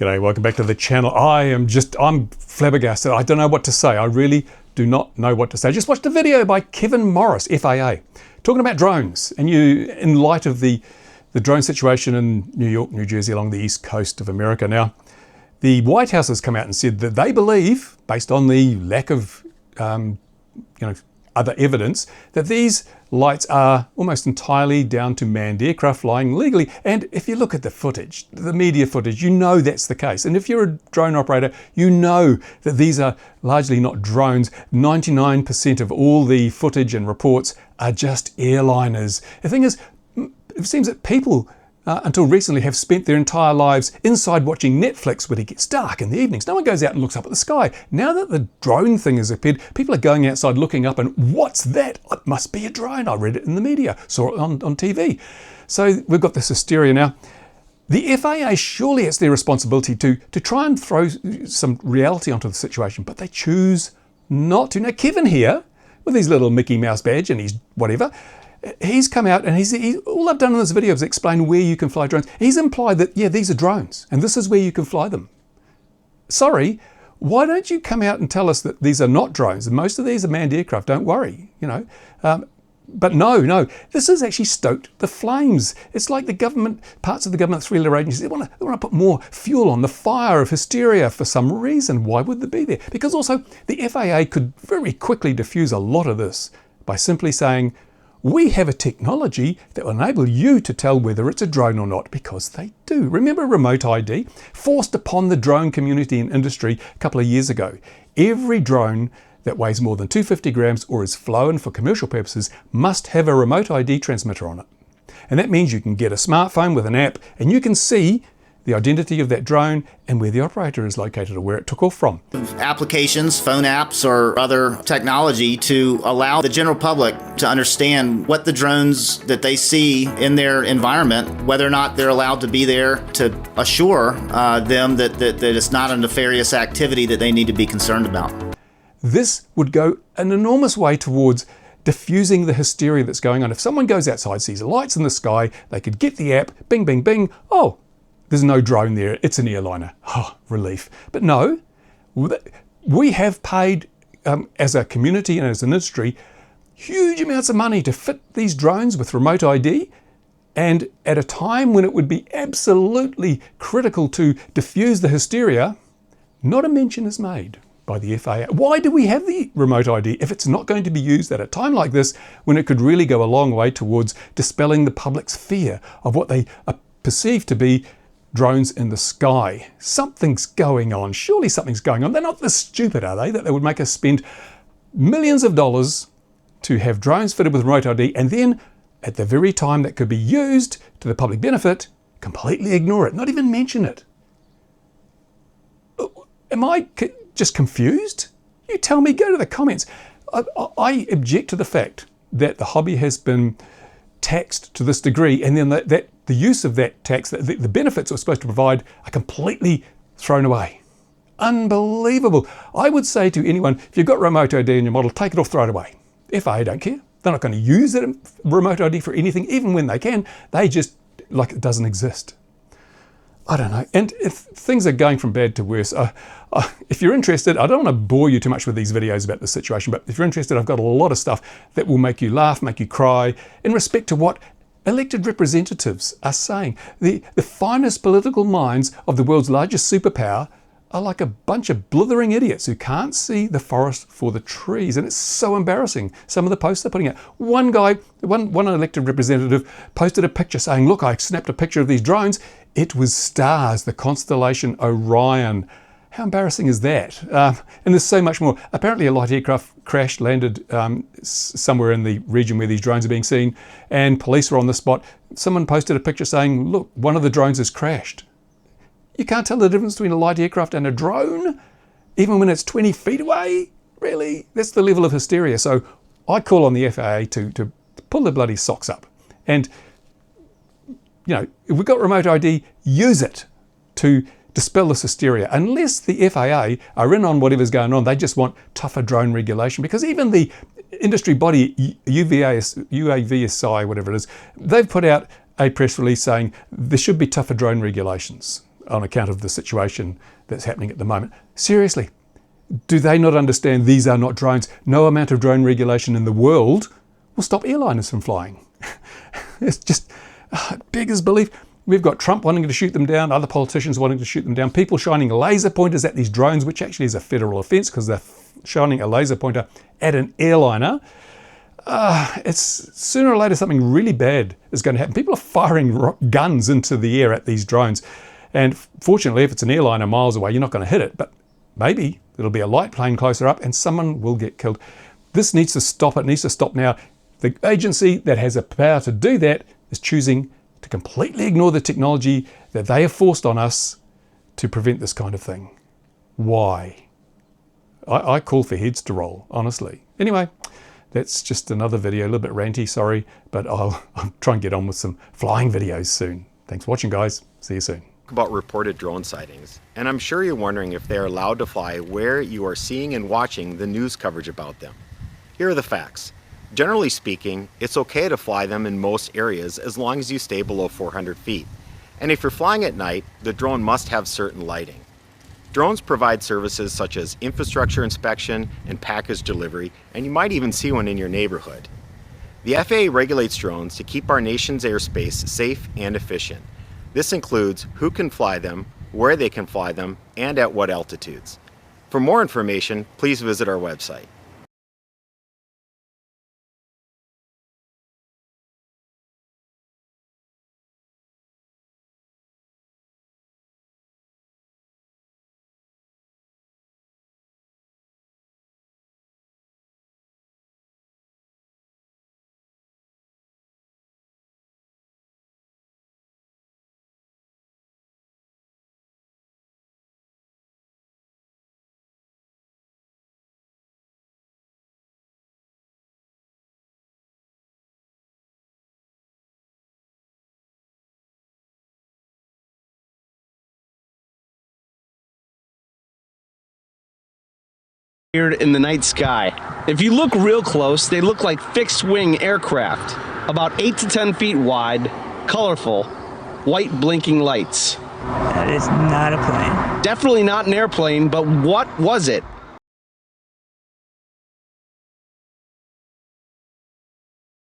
G'day, welcome back to the channel. I'm flabbergasted. I don't know what to say. I really do not know what to say. I just watched a video by Kevin Morris, FAA, talking about drones. And in light of the drone situation in New York, New Jersey, along the east coast of America now, the White House has come out and said that they believe, based on the lack of other evidence, that these lights are almost entirely down to manned aircraft flying legally. And if you look at the footage, the media footage, you know that's the case. And if you're a drone operator, you know that these are largely not drones. 99% of all the footage and reports are just airliners. The thing is, it seems that people until recently have spent their entire lives inside watching Netflix when it gets dark in the evenings. No one goes out and looks up at the sky. Now that the drone thing has appeared, people are going outside looking up and what's that? It must be a drone. I read it in the media, saw it on TV. So we've got this hysteria now. The FAA, surely it's their responsibility to try and throw some reality onto the situation, but they choose not to. Now Kevin here, with his little Mickey Mouse badge and his whatever, he's come out and he's all I've done in this video is explain where you can fly drones. He's implied that, yeah, these are drones and this is where you can fly them. Sorry, why don't you come out and tell us that these are not drones? And most of these are manned aircraft, don't worry, But no, this has actually stoked the flames. It's like the government, parts of the government three-letter agencies, they want to put more fuel on the fire of hysteria for some reason. Why would they be there? Because also the FAA could very quickly diffuse a lot of this by simply saying, we have a technology that will enable you to tell whether it's a drone or not, because they do. Remember remote ID? Forced upon the drone community and industry a couple of years ago. Every drone that weighs more than 250 grams or is flown for commercial purposes must have a remote ID transmitter on it. And that means you can get a smartphone with an app and you can see the identity of that drone and where the operator is located or where it took off from. Applications, phone apps, or other technology to allow the general public to understand what the drones that they see in their environment, whether or not they're allowed to be there to assure them that it's not a nefarious activity that they need to be concerned about. This would go an enormous way towards diffusing the hysteria that's going on. If someone goes outside, sees lights in the sky, they could get the app, bing, bing, bing, oh, there's no drone there, it's an airliner. Oh, relief. But no, we have paid, as a community and as an industry, huge amounts of money to fit these drones with remote ID. And at a time when it would be absolutely critical to diffuse the hysteria, not a mention is made by the FAA. Why do we have the remote ID if it's not going to be used at a time like this when it could really go a long way towards dispelling the public's fear of what they are perceived to be drones in the sky? Something's going on. Surely something's going on. They're not this stupid, are they, that they would make us spend millions of dollars to have drones fitted with remote ID and then at the very time that could be used to the public benefit, completely ignore it, not even mention it. Am I just confused? You tell me, go to the comments. I object to the fact that the hobby has been taxed to this degree and then that the use of that tax, the benefits it was supposed to provide, are completely thrown away. Unbelievable. I would say to anyone, if you've got remote ID in your model, take it off, throw it away. FAA don't care. They're not going to use that remote ID for anything, even when they can. They just, like it doesn't exist. I don't know. And if things are going from bad to worse, if you're interested, I don't want to bore you too much with these videos about the situation, but if you're interested, I've got a lot of stuff that will make you laugh, make you cry, in respect to what elected representatives are saying. The finest political minds of the world's largest superpower are like a bunch of blithering idiots who can't see the forest for the trees. And it's so embarrassing, some of the posts they're putting out. One guy, one elected representative posted a picture saying, look, I snapped a picture of these drones. It was stars, the constellation Orion. How embarrassing is that? And there's so much more. Apparently a light aircraft crashed, landed somewhere in the region where these drones are being seen, and police were on the spot. Someone posted a picture saying, look, one of the drones has crashed. You can't tell the difference between a light aircraft and a drone, even when it's 20 feet away? Really? That's the level of hysteria. So I call on the FAA to pull their bloody socks up. And, if we've got remote ID, use it to dispel this hysteria. Unless the FAA are in on whatever's going on, they just want tougher drone regulation. Because even the industry body, UAVSI, whatever it is, they've put out a press release saying there should be tougher drone regulations. on account of the situation that's happening at the moment. Seriously, do they not understand these are not drones? No amount of drone regulation in the world will stop airliners from flying. It's just beggars belief. We've got Trump wanting to shoot them down, other politicians wanting to shoot them down, people shining laser pointers at these drones, which actually is a federal offence because they're shining a laser pointer at an airliner. It's sooner or later something really bad is going to happen. People are firing guns into the air at these drones. And fortunately, if it's an airliner miles away, you're not going to hit it. But maybe it'll be a light plane closer up and someone will get killed. This needs to stop. It needs to stop now. The agency that has the power to do that is choosing to completely ignore the technology that they have forced on us to prevent this kind of thing. Why? I call for heads to roll, honestly. Anyway, that's just another video, a little bit ranty, sorry, but I'll try and get on with some flying videos soon. Thanks for watching, guys. See you soon. About reported drone sightings, and I'm sure you're wondering if they are allowed to fly where you are seeing and watching the news coverage about them. Here are the facts. Generally speaking, it's okay to fly them in most areas as long as you stay below 400 feet. And if you're flying at night, the drone must have certain lighting. Drones provide services such as infrastructure inspection and package delivery, and you might even see one in your neighborhood. The FAA regulates drones to keep our nation's airspace safe and efficient. This includes who can fly them, where they can fly them, and at what altitudes. For more information, please visit our website. In the night sky. If you look real close, they look like fixed-wing aircraft, about 8 to 10 feet wide, colorful, white blinking lights. That is not a plane. Definitely not an airplane, but what was it?